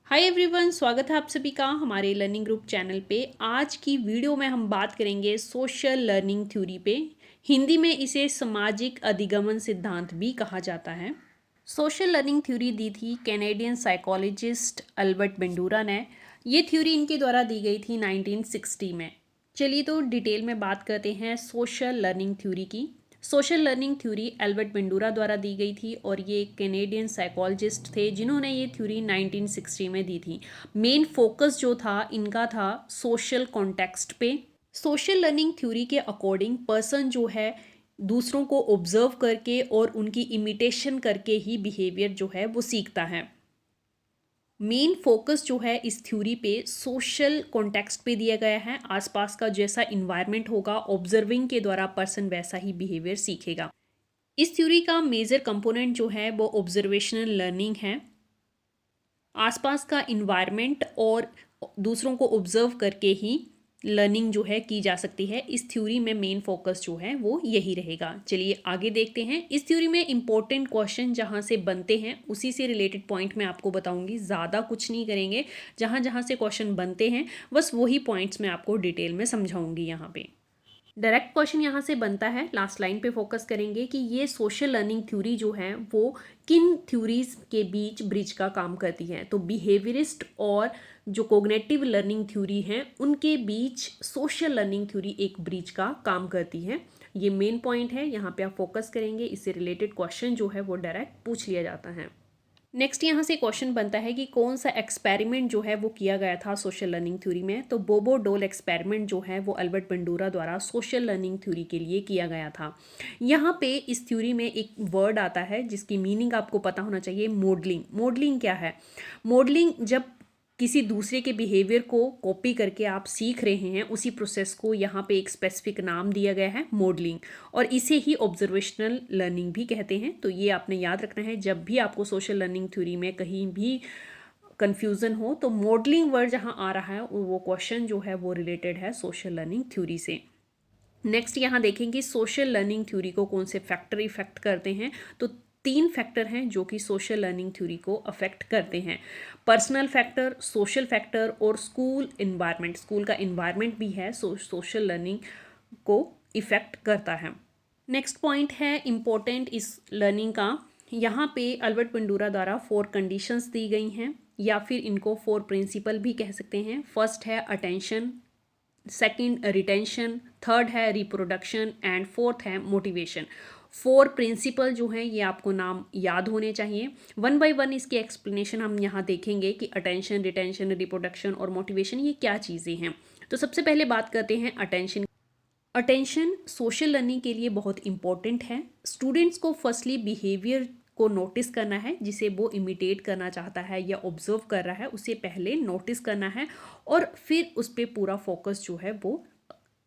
Hi everyone, स्वागत है आप सभी का हमारे लर्निंग ग्रुप चैनल पे। आज की वीडियो में हम बात करेंगे सोशल लर्निंग थ्योरी पे। हिंदी में इसे सामाजिक अधिगमन सिद्धांत भी कहा जाता है। सोशल लर्निंग थ्योरी दी थी कैनेडियन साइकोलॉजिस्ट अल्बर्ट बेंडूरा ने। ये थ्योरी इनके द्वारा दी गई थी 1960 में। चलिए तो डिटेल में बात करते हैं सोशल लर्निंग थ्योरी की। Social learning theory Albert Bandura द्वारा दी गई थी और ये एक कैनेडियन साइकोलॉजिस्ट थे जिन्होंने ये थ्योरी 1960 में दी थी। मेन फोकस जो था इनका था सोशल कॉन्टेक्स्ट पे। सोशल लर्निंग थ्योरी के अकॉर्डिंग पर्सन जो है दूसरों को ऑब्जर्व करके और उनकी इमिटेशन करके ही बिहेवियर जो है वो सीखता है। मेन फोकस जो है इस थ्योरी पे सोशल कॉन्टेक्स्ट पे दिया गया है। आसपास का जैसा इन्वायरमेंट होगा ऑब्जर्विंग के द्वारा पर्सन वैसा ही बिहेवियर सीखेगा। इस थ्योरी का मेजर कंपोनेंट जो है वो ऑब्जर्वेशनल लर्निंग है। आसपास का इन्वायरमेंट और दूसरों को ऑब्जर्व करके ही लर्निंग जो है की जा सकती है। इस थ्योरी में मेन फोकस जो है वो यही रहेगा। चलिए आगे देखते हैं। इस थ्योरी में इंपॉर्टेंट क्वेश्चन जहाँ से बनते हैं उसी से रिलेटेड पॉइंट मैं आपको बताऊंगी। ज़्यादा कुछ नहीं करेंगे, जहाँ जहाँ से क्वेश्चन बनते हैं बस वही पॉइंट्स मैं आपको डिटेल में समझाऊंगी। यहाँ पे डायरेक्ट क्वेश्चन यहाँ से बनता है, लास्ट लाइन पे फोकस करेंगे कि ये सोशल लर्निंग थ्योरी जो है वो किन थ्योरीज के बीच ब्रिज का काम करती है। तो बिहेवियरिस्ट और जो कोग्निटिव लर्निंग थ्योरी है उनके बीच सोशल लर्निंग थ्योरी एक ब्रिज का काम करती है। ये मेन पॉइंट है, यहाँ पे आप फोकस करेंगे। इससे रिलेटेड क्वेश्चन जो है वो डायरेक्ट पूछ लिया जाता है। नेक्स्ट यहाँ से क्वेश्चन बनता है कि कौन सा एक्सपेरिमेंट जो है वो किया गया था सोशल लर्निंग थ्योरी में। तो बोबो डोल एक्सपेरिमेंट जो है वो अल्बर्ट बेंडूरा द्वारा सोशल लर्निंग थ्योरी के लिए किया गया था। यहाँ पे इस थ्योरी में एक वर्ड आता है जिसकी मीनिंग आपको पता होना चाहिए, मॉडलिंग। मॉडलिंग क्या है? मॉडलिंग जब किसी दूसरे के बिहेवियर को कॉपी करके आप सीख रहे हैं, उसी प्रोसेस को यहाँ पे एक स्पेसिफिक नाम दिया गया है, मॉडलिंग। और इसे ही ऑब्जर्वेशनल लर्निंग भी कहते हैं। तो ये आपने याद रखना है जब भी आपको सोशल लर्निंग थ्योरी में कहीं भी कंफ्यूजन हो तो मॉडलिंग वर्ड जहाँ आ रहा है वो क्वेश्चन जो है वो रिलेटेड है सोशल लर्निंग थ्योरी से। नेक्स्ट यहाँ देखेंगे सोशल लर्निंग थ्योरी को कौन से फैक्टर इफेक्ट करते हैं। तो तीन फैक्टर हैं जो कि सोशल लर्निंग थ्योरी को अफेक्ट करते हैं। पर्सनल फैक्टर, सोशल फैक्टर और स्कूल इन्वायरमेंट। स्कूल का इन्वायरमेंट भी है सोशल लर्निंग को इफेक्ट करता है। नेक्स्ट पॉइंट है इम्पोर्टेंट इस लर्निंग का। यहाँ पे अल्बर्ट बेंडूरा द्वारा 4 कंडीशंस दी गई हैं या फिर इनको 4 प्रिंसिपल भी कह सकते हैं। फर्स्ट है अटेंशन, सेकंड रिटेंशन, थर्ड है रिप्रोडक्शन एंड फोर्थ है मोटिवेशन। 4 प्रिंसिपल जो हैं ये आपको नाम याद होने चाहिए। वन बाय वन इसकी एक्सप्लेनेशन हम यहाँ देखेंगे कि अटेंशन, रिटेंशन, रिप्रोडक्शन और मोटिवेशन ये क्या चीज़ें हैं। तो सबसे पहले बात करते हैं अटेंशन। अटेंशन सोशल लर्निंग के लिए बहुत इंपॉर्टेंट है। स्टूडेंट्स को फर्स्टली बिहेवियर को नोटिस करना है जिसे वो इमिटेट करना चाहता है या ऑब्जर्व कर रहा है, उसे पहले नोटिस करना है और फिर उस पर पूरा फोकस जो है वो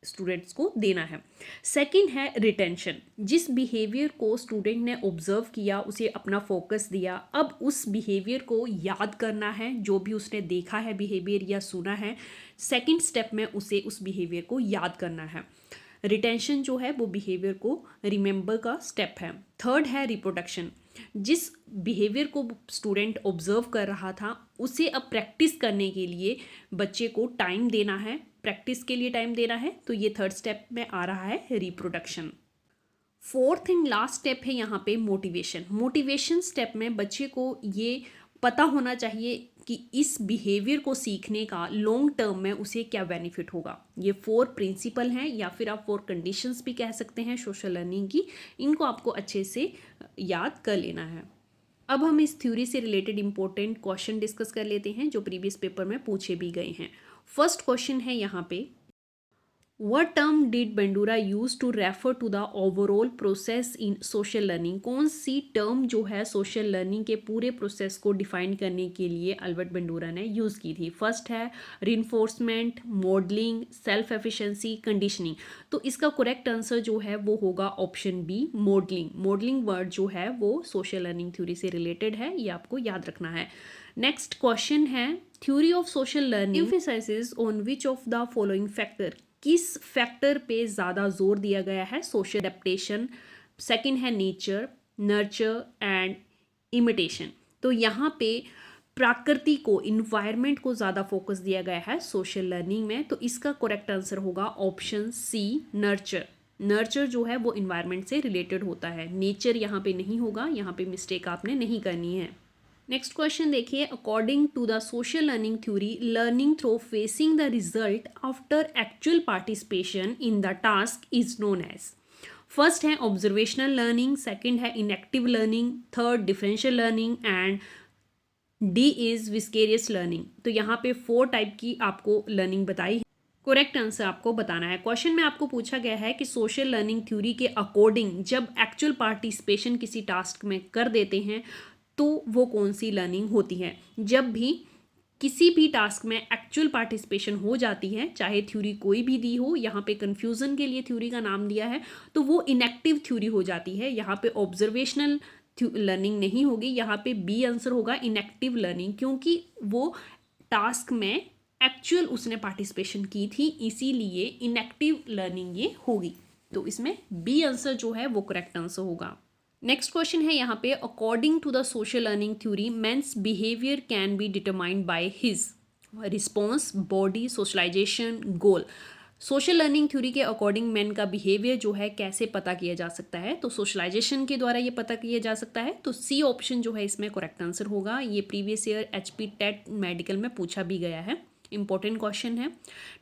स्टूडेंट्स को देना है। सेकंड है रिटेंशन। जिस बिहेवियर को स्टूडेंट ने ऑब्जर्व किया, उसे अपना फोकस दिया, अब उस बिहेवियर को याद करना है। जो भी उसने देखा है बिहेवियर या सुना है, सेकंड स्टेप में उसे उस बिहेवियर को याद करना है। रिटेंशन जो है वो बिहेवियर को रिमेंबर का स्टेप है। थर्ड है रिप्रोडक्शन। जिस बिहेवियर को स्टूडेंट ऑब्जर्व कर रहा था उसे अब प्रैक्टिस करने के लिए बच्चे को टाइम देना है, प्रैक्टिस के लिए टाइम देना है। तो ये थर्ड स्टेप में आ रहा है reproduction. Fourth and last step है यहाँ पे मोटिवेशन। मोटिवेशन स्टेप में बच्चे को ये पता होना चाहिए कि इस बिहेवियर को सीखने का लॉन्ग टर्म में उसे क्या बेनिफिट होगा। ये 4 प्रिंसिपल हैं या फिर आप 4 कंडीशंस भी कह सकते हैं सोशल लर्निंग की। इनको आपको अच्छे से याद कर लेना है। अब हम इस थ्योरी से रिलेटेड इंपॉर्टेंट क्वेश्चन डिस्कस कर लेते हैं जो प्रीवियस पेपर में पूछे भी गए हैं। फर्स्ट क्वेश्चन है यहाँ पे, What term did Bandura use to refer to the overall process in social learning? कौन सी टर्म जो है सोशल लर्निंग के पूरे प्रोसेस को डिफाइन करने के लिए अल्बर्ट बेंडूरा ने यूज़ की थी? फर्स्ट है reinforcement, modelling, self efficiency, conditioning. तो इसका करेक्ट आंसर जो है वो होगा option B, modelling. Modelling word जो है वो सोशल लर्निंग थ्योरी से रिलेटेड है, ये आपको याद रखना है। नेक्स्ट क्वेश्चन है, theory of social learning emphasizes on which of the following factor? किस फैक्टर पे ज़्यादा जोर दिया गया है? सोशल एडेप्टेशन, सेकंड है नेचर, नर्चर एंड इमिटेशन। तो यहाँ पे प्रकृति को, इन्वायरमेंट को ज़्यादा फोकस दिया गया है सोशल लर्निंग में, तो इसका करेक्ट आंसर होगा ऑप्शन सी, नर्चर। नर्चर जो है वो इन्वायरमेंट से रिलेटेड होता है, नेचर यहाँ पे नहीं होगा, यहाँ पे मिस्टेक आपने नहीं करनी है। नेक्स्ट क्वेश्चन देखिए, according to the social learning theory, learning through facing the result after actual participation in the task is known as. First है ऑब्जर्वेशनल लर्निंग, सेकंड है enactive learning, third differential learning and D is vicarious learning. तो यहाँ पे 4 type की आपको learning बताई है, correct answer आपको बताना है। क्वेश्चन में आपको पूछा गया है कि सोशल लर्निंग थ्योरी के अकॉर्डिंग जब एक्चुअल पार्टिसिपेशन किसी टास्क में कर देते हैं तो वो कौन सी लर्निंग होती है। जब भी किसी भी टास्क में एक्चुअल पार्टिसिपेशन हो जाती है, चाहे थ्योरी कोई भी दी हो, यहाँ पे कन्फ्यूज़न के लिए थ्योरी का नाम दिया है, तो वो इनएक्टिव थ्योरी हो जाती है। यहाँ पे ऑब्जर्वेशनल लर्निंग नहीं होगी, यहाँ पे बी आंसर होगा इनएक्टिव लर्निंग, क्योंकि वो टास्क में एक्चुअल उसने पार्टिसिपेशन की थी, इसीलिए इनएक्टिव लर्निंग ये होगी। तो इसमें बी आंसर जो है वो करेक्ट आंसर होगा। नेक्स्ट क्वेश्चन है यहाँ पे, according to the social learning theory man's behaviour can be determined by his response, body, socialisation, goal. Social learning theory के अकॉर्डिंग मैन का बिहेवियर जो है कैसे पता किया जा सकता है, तो सोशलाइजेशन के द्वारा ये पता किया जा सकता है। तो सी ऑप्शन जो है इसमें करेक्ट आंसर होगा। ये previous year HP TET medical में पूछा भी गया है, इंपॉर्टेंट क्वेश्चन है।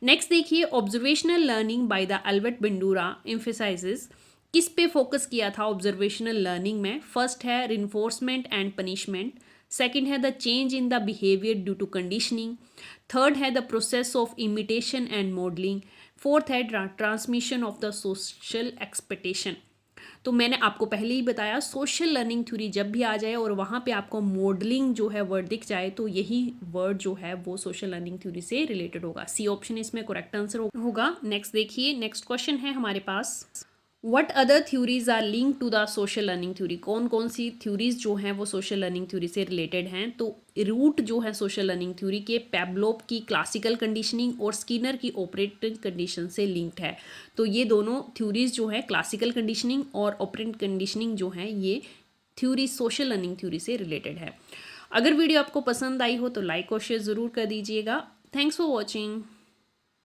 नेक्स्ट देखिए, observational learning by the Albert Bandura emphasises, किस पे फोकस किया था ऑब्जर्वेशनल लर्निंग में। फर्स्ट है रिन्फोर्समेंट एंड पनिशमेंट, सेकंड है the change in the behaviour due to conditioning, third है the process of imitation and modelling, fourth है transmission of the social expectation. तो मैंने आपको पहले ही बताया, सोशल लर्निंग थ्योरी जब भी आ जाए और वहाँ पे आपको मॉडलिंग जो है वर्ड दिख जाए, तो यही वर्ड जो है वो सोशल लर्निंग थ्योरी से रिलेटेड होगा। सी ऑप्शन इसमें करेक्ट आंसर होगा। नेक्स्ट देखिए, नेक्स्ट क्वेश्चन है हमारे पास, what other theories are link to the social learning theory. कौन कौन सी थ्योरीज जो हैं वो सोशल लर्निंग थ्योरी से रिलेटेड हैं। तो रूट जो है सोशल लर्निंग थ्योरी के पैब्लोव की क्लासिकल कंडीशनिंग और स्किनर की ऑपरेटिंग कंडीशन से लिंक्ड है। तो ये दोनों थ्योरीज जो है क्लासिकल कंडीशनिंग और ऑपरेंट कंडीशनिंग जो है ये थ्योरी सोशल लर्निंग थ्योरी से रिलेटेड है। अगर वीडियो आपको पसंद आई हो तो लाइक और शेयर ज़रूर कर दीजिएगा। Thanks for watching.